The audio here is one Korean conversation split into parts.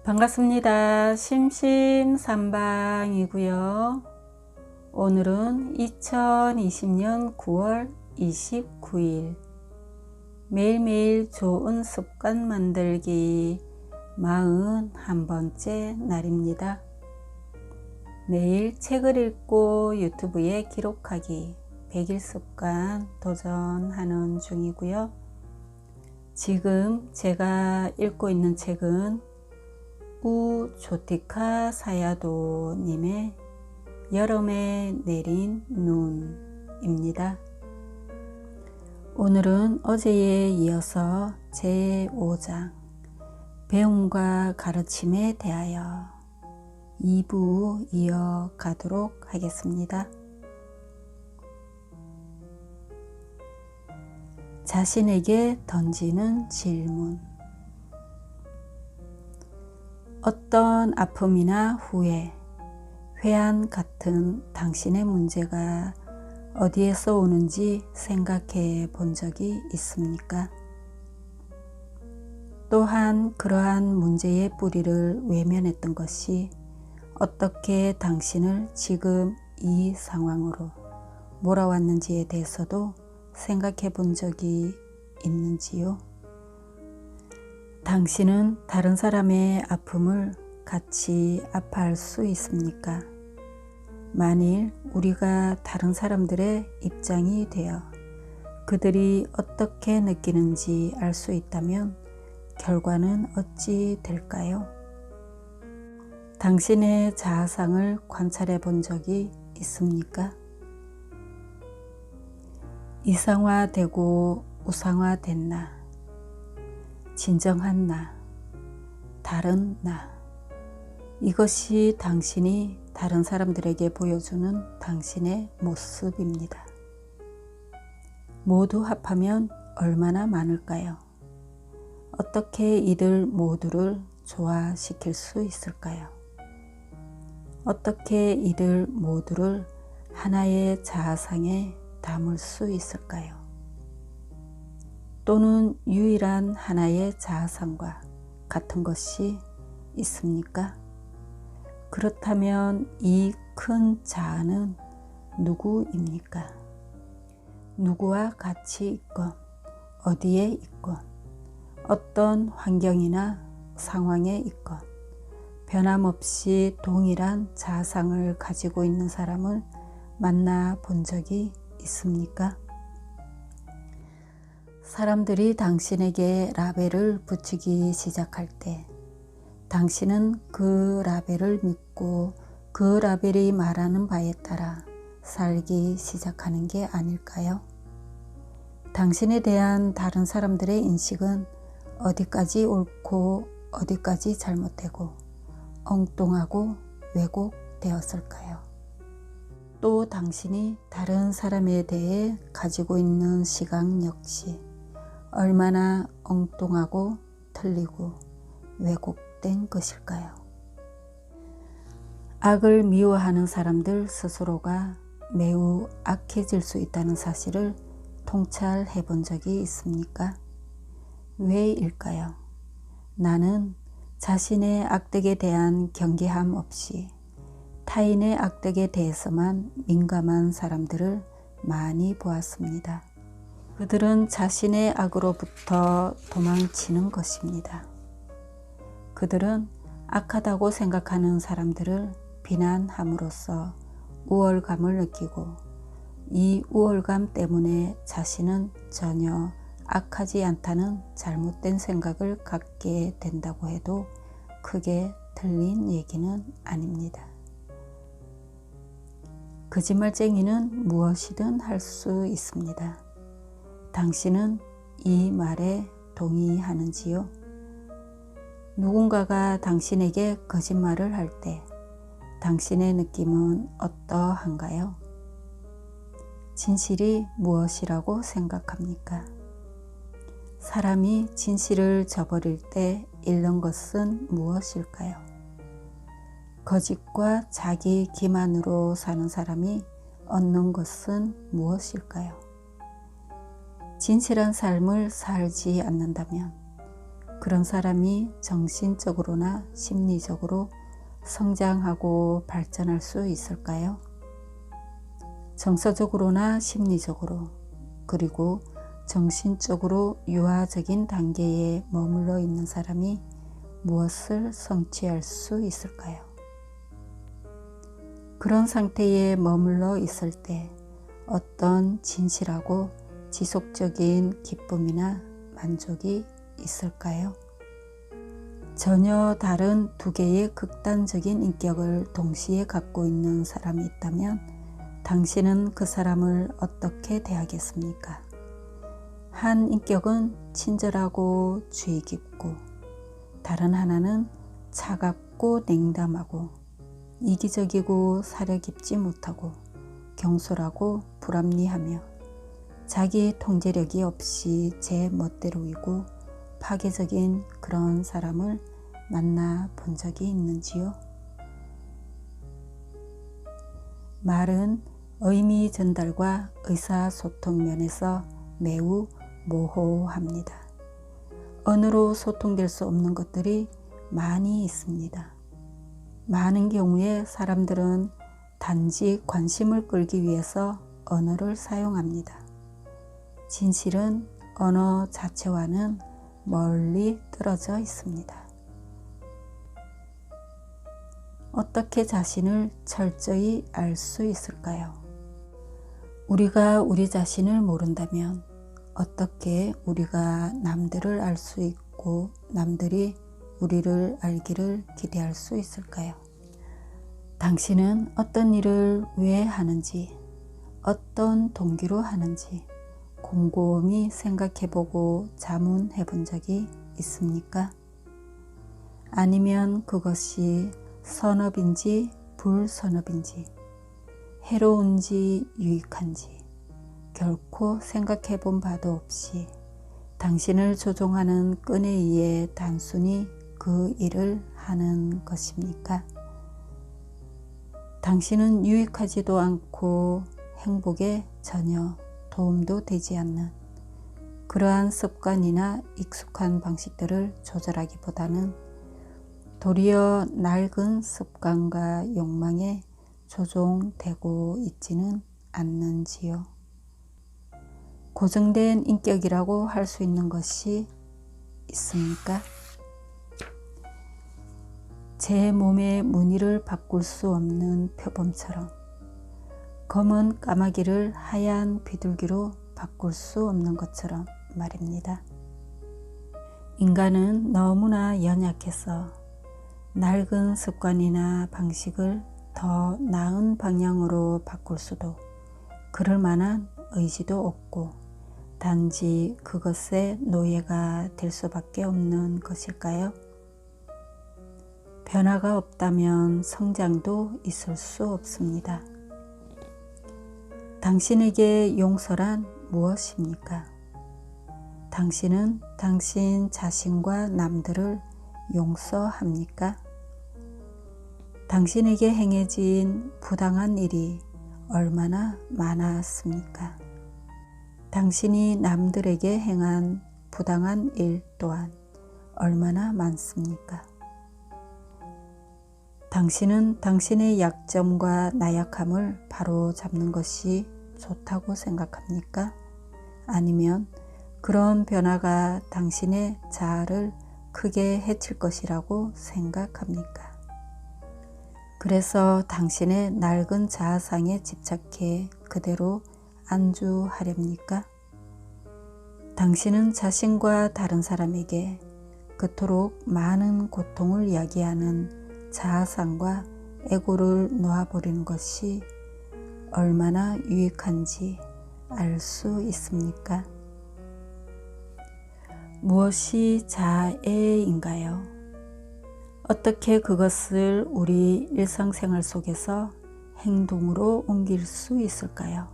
반갑습니다. 심심삼방이고요. 오늘은 2020년 9월 29일 매일매일 좋은 습관 만들기 41번째 날입니다. 매일 책을 읽고 유튜브에 기록하기 100일 습관 도전하는 중이고요. 지금 제가 읽고 있는 책은 우조티카 사야도 님의 여름에 내린 눈입니다. 오늘은 어제에 이어서 제5장 배움과 가르침에 대하여 2부 이어가도록 하겠습니다. 자신에게 던지는 질문. 어떤 아픔이나 후회, 회한 같은 당신의 문제가 어디에서 오는지 생각해 본 적이 있습니까? 또한 그러한 문제의 뿌리를 외면했던 것이 어떻게 당신을 지금 이 상황으로 몰아왔는지에 대해서도 생각해 본 적이 있는지요? 당신은 다른 사람의 아픔을 같이 아파할 수 있습니까? 만일 우리가 다른 사람들의 입장이 되어 그들이 어떻게 느끼는지 알 수 있다면 결과는 어찌 될까요? 당신의 자아상을 관찰해 본 적이 있습니까? 이상화되고 우상화된 나, 진정한 나, 다른 나. 이것이 당신이 다른 사람들에게 보여주는 당신의 모습입니다. 모두 합하면 얼마나 많을까요? 어떻게 이들 모두를 조화시킬 수 있을까요? 어떻게 이들 모두를 하나의 자아상에 담을 수 있을까요? 또는 유일한 하나의 자아상과 같은 것이 있습니까? 그렇다면 이 큰 자아는 누구입니까? 누구와 같이 있건 어디에 있건 어떤 환경이나 상황에 있건 변함없이 동일한 자아상을 가지고 있는 사람을 만나 본 적이 있습니까? 사람들이 당신에게 라벨을 붙이기 시작할 때 당신은 그 라벨을 믿고 그 라벨이 말하는 바에 따라 살기 시작하는 게 아닐까요? 당신에 대한 다른 사람들의 인식은 어디까지 옳고 어디까지 잘못되고 엉뚱하고 왜곡되었을까요? 또 당신이 다른 사람에 대해 가지고 있는 시각 역시 얼마나 엉뚱하고 틀리고 왜곡된 것일까요? 악을 미워하는 사람들 스스로가 매우 악해질 수 있다는 사실을 통찰해 본 적이 있습니까? 왜일까요? 나는 자신의 악덕에 대한 경계함 없이 타인의 악덕에 대해서만 민감한 사람들을 많이 보았습니다. 그들은 자신의 악으로부터 도망치는 것입니다. 그들은 악하다고 생각하는 사람들을 비난함으로써 우월감을 느끼고 이 우월감 때문에 자신은 전혀 악하지 않다는 잘못된 생각을 갖게 된다고 해도 크게 틀린 얘기는 아닙니다. 거짓말쟁이는 무엇이든 할 수 있습니다. 당신은 이 말에 동의하는지요? 누군가가 당신에게 거짓말을 할 때 당신의 느낌은 어떠한가요? 진실이 무엇이라고 생각합니까? 사람이 진실을 저버릴 때 잃는 것은 무엇일까요? 거짓과 자기 기만으로 사는 사람이 얻는 것은 무엇일까요? 진실한 삶을 살지 않는다면 그런 사람이 정신적으로나 심리적으로 성장하고 발전할 수 있을까요? 정서적으로나 심리적으로, 그리고 정신적으로 유아적인 단계에 머물러 있는 사람이 무엇을 성취할 수 있을까요? 그런 상태에 머물러 있을 때 어떤 진실하고 지속적인 기쁨이나 만족이 있을까요? 전혀 다른 두 개의 극단적인 인격을 동시에 갖고 있는 사람이 있다면 당신은 그 사람을 어떻게 대하겠습니까? 한 인격은 친절하고 주의 깊고, 다른 하나는 차갑고 냉담하고 이기적이고 사려 깊지 못하고 경솔하고 불합리하며 자기 통제력이 없이 제 멋대로이고 파괴적인 그런 사람을 만나 본 적이 있는지요? 말은 의미 전달과 의사소통 면에서 매우 모호합니다. 언어로 소통될 수 없는 것들이 많이 있습니다. 많은 경우에 사람들은 단지 관심을 끌기 위해서 언어를 사용합니다. 진실은 언어 자체와는 멀리 떨어져 있습니다. 어떻게 자신을 철저히 알 수 있을까요? 우리가 우리 자신을 모른다면 어떻게 우리가 남들을 알 수 있고 남들이 우리를 알기를 기대할 수 있을까요? 당신은 어떤 일을 왜 하는지, 어떤 동기로 하는지 곰곰이 생각해보고 자문해본 적이 있습니까? 아니면 그것이 선업인지 불선업인지, 해로운지 유익한지 결코 생각해본 바도 없이 당신을 조종하는 끈에 의해 단순히 그 일을 하는 것입니까? 당신은 유익하지도 않고 행복에 전혀 도움도 되지 않는 그러한 습관이나 익숙한 방식들을 조절하기보다는 도리어 낡은 습관과 욕망에 조종되고 있지는 않는지요. 고정된 인격이라고 할 수 있는 것이 있습니까? 제 몸의 무늬를 바꿀 수 없는 표범처럼, 검은 까마귀를 하얀 비둘기로 바꿀 수 없는 것처럼 말입니다. 인간은 너무나 연약해서 낡은 습관이나 방식을 더 나은 방향으로 바꿀 수도 그럴 만한 의지도 없고 단지 그것의 노예가 될 수밖에 없는 것일까요? 변화가 없다면 성장도 있을 수 없습니다. 당신에게 용서란 무엇입니까? 당신은 당신 자신과 남들을 용서합니까? 당신에게 행해진 부당한 일이 얼마나 많았습니까? 당신이 남들에게 행한 부당한 일 또한 얼마나 많습니까? 당신은 당신의 약점과 나약함을 바로 잡는 것이 좋다고 생각합니까? 아니면 그런 변화가 당신의 자아를 크게 해칠 것이라고 생각합니까? 그래서 당신의 낡은 자아상에 집착해 그대로 안주하렵니까? 당신은 자신과 다른 사람에게 그토록 많은 고통을 야기하는 자아상과 에고를 놓아버리는 것이 얼마나 유익한지 알 수 있습니까? 무엇이 자애인가요? 어떻게 그것을 우리 일상생활 속에서 행동으로 옮길 수 있을까요?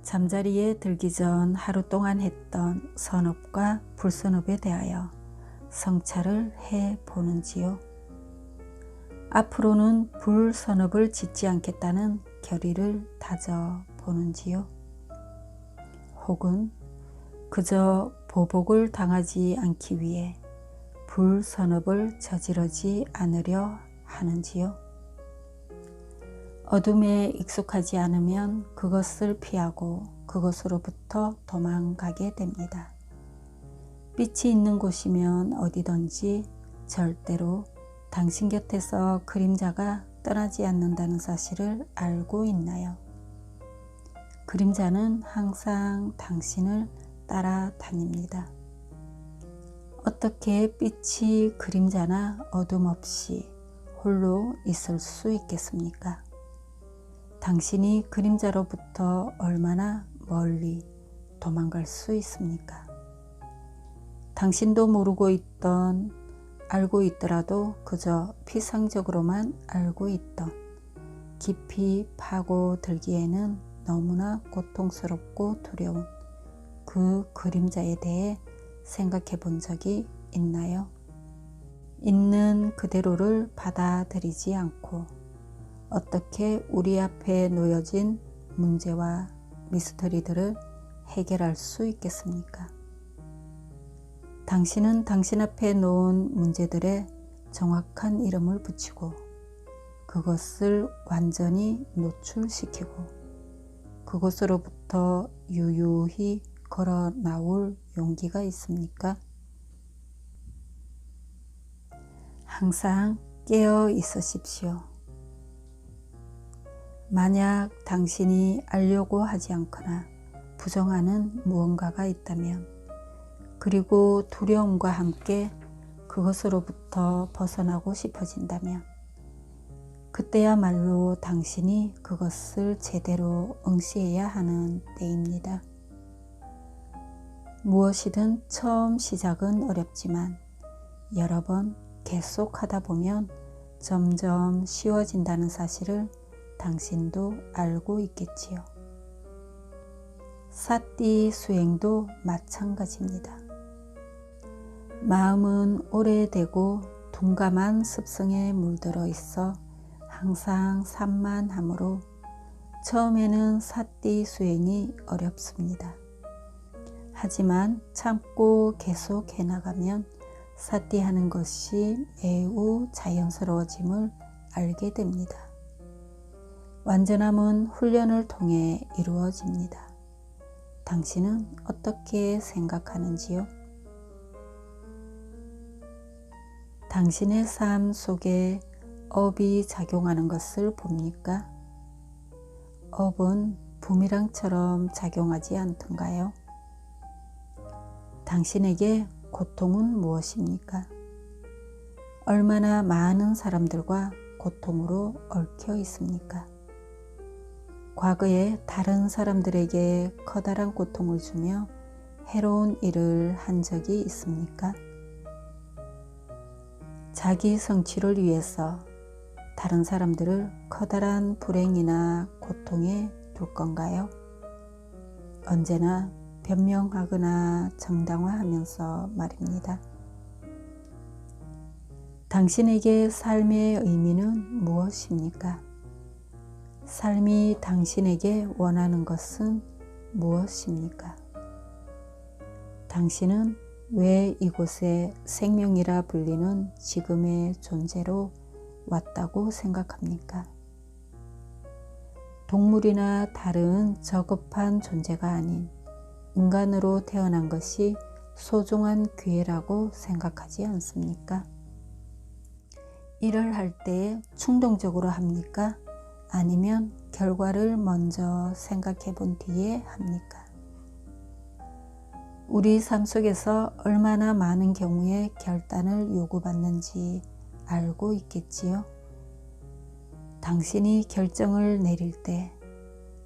잠자리에 들기 전 하루 동안 했던 선업과 불선업에 대하여 성찰을 해보는지요? 앞으로는 불선업을 짓지 않겠다는 결의를 다져보는지요? 혹은 그저 보복을 당하지 않기 위해 불선업을 저지르지 않으려 하는지요? 어둠에 익숙하지 않으면 그것을 피하고 그것으로부터 도망가게 됩니다. 빛이 있는 곳이면 어디든지 절대로 당신 곁에서 그림자가 떠나지 않는다는 사실을 알고 있나요? 그림자는 항상 당신을 따라다닙니다. 어떻게 빛이 그림자나 어둠 없이 홀로 있을 수 있겠습니까? 당신이 그림자로부터 얼마나 멀리 도망갈 수 있습니까? 당신도 모르고 있던, 알고 있더라도 그저 피상적으로만 알고 있던 깊이 파고들기에는 너무나 고통스럽고 두려운 그 그림자에 대해 생각해 본 적이 있나요? 있는 그대로를 받아들이지 않고 어떻게 우리 앞에 놓여진 문제와 미스터리들을 해결할 수 있겠습니까? 당신은 당신 앞에 놓은 문제들의 정확한 이름을 붙이고 그것을 완전히 노출시키고 그곳으로부터 유유히 걸어 나올 용기가 있습니까? 항상 깨어 있으십시오. 만약 당신이 알려고 하지 않거나 부정하는 무언가가 있다면, 그리고 두려움과 함께 그것으로부터 벗어나고 싶어진다면, 그때야말로 당신이 그것을 제대로 응시해야 하는 때입니다. 무엇이든 처음 시작은 어렵지만 여러 번 계속 하다 보면 점점 쉬워진다는 사실을 당신도 알고 있겠지요. 사띠 수행도 마찬가지입니다. 마음은 오래되고 둔감한 습성에 물들어 있어 항상 산만하므로 처음에는 사띠 수행이 어렵습니다. 하지만 참고 계속 해나가면 사띠하는 것이 매우 자연스러워짐을 알게 됩니다. 완전함은 훈련을 통해 이루어집니다. 당신은 어떻게 생각하는지요? 당신의 삶 속에 업이 작용하는 것을 봅니까? 업은 부미랑처럼 작용하지 않던가요? 당신에게 고통은 무엇입니까? 얼마나 많은 사람들과 고통으로 얽혀 있습니까? 과거에 다른 사람들에게 커다란 고통을 주며 해로운 일을 한 적이 있습니까? 자기 성취를 위해서 다른 사람들을 커다란 불행이나 고통에 둘 건가요? 언제나 변명하거나 정당화하면서 말입니다. 당신에게 삶의 의미는 무엇입니까? 삶이 당신에게 원하는 것은 무엇입니까? 당신은 왜 이곳에 생명이라 불리는 지금의 존재로 왔다고 생각합니까? 동물이나 다른 저급한 존재가 아닌 인간으로 태어난 것이 소중한 기회라고 생각하지 않습니까? 일을 할 때 충동적으로 합니까? 아니면 결과를 먼저 생각해 본 뒤에 합니까? 우리 삶 속에서 얼마나 많은 경우에 결단을 요구받는지 알고 있겠지요? 당신이 결정을 내릴 때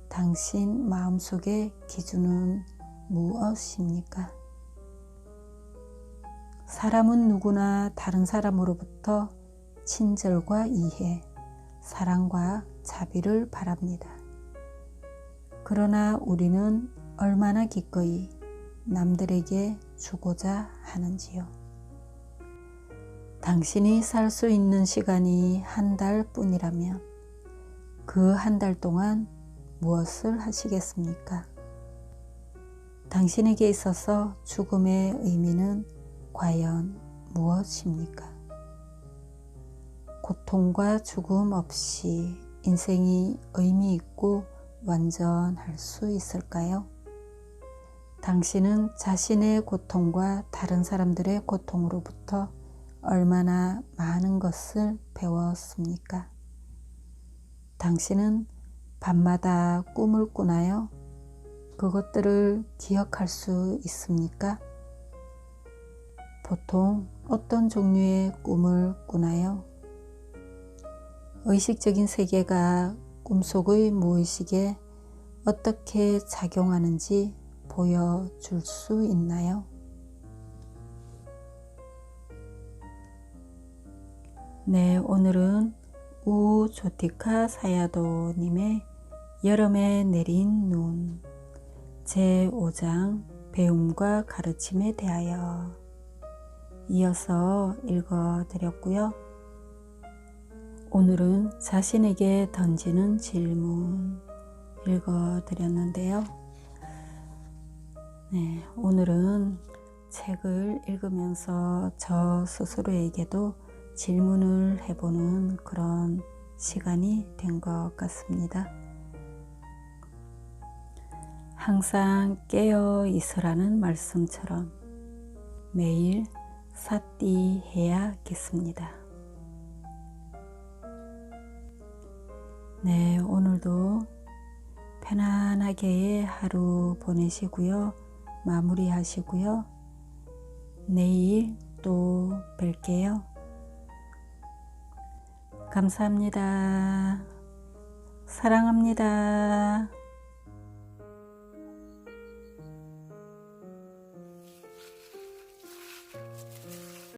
당신 마음속의 기준은 무엇입니까? 사람은 누구나 다른 사람으로부터 친절과 이해, 사랑과 자비를 바랍니다. 그러나 우리는 얼마나 기꺼이 남들에게 주고자 하는지요? 당신이 살 수 있는 시간이 한 달 뿐이라면 그 한 달 동안 무엇을 하시겠습니까? 당신에게 있어서 죽음의 의미는 과연 무엇입니까? 고통과 죽음 없이 인생이 의미 있고 완전할 수 있을까요? 당신은 자신의 고통과 다른 사람들의 고통으로부터 얼마나 많은 것을 배웠습니까? 당신은 밤마다 꿈을 꾸나요? 그것들을 기억할 수 있습니까? 보통 어떤 종류의 꿈을 꾸나요? 의식적인 세계가 꿈속의 무의식에 어떻게 작용하는지 보여줄 수 있나요? 네, 오늘은 우조티카 사야도님의 여름에 내린 눈 제5장 배움과 가르침에 대하여 이어서 읽어드렸고요. 오늘은 자신에게 던지는 질문 읽어드렸는데요. 네, 오늘은 책을 읽으면서 저 스스로에게도 질문을 해보는 그런 시간이 된 것 같습니다. 항상 깨어 있으라는 말씀처럼 매일 사띠해야겠습니다. 네, 오늘도 편안하게 하루 보내시고요. 마무리하시고요. 내일 또 뵐게요. 감사합니다. 사랑합니다.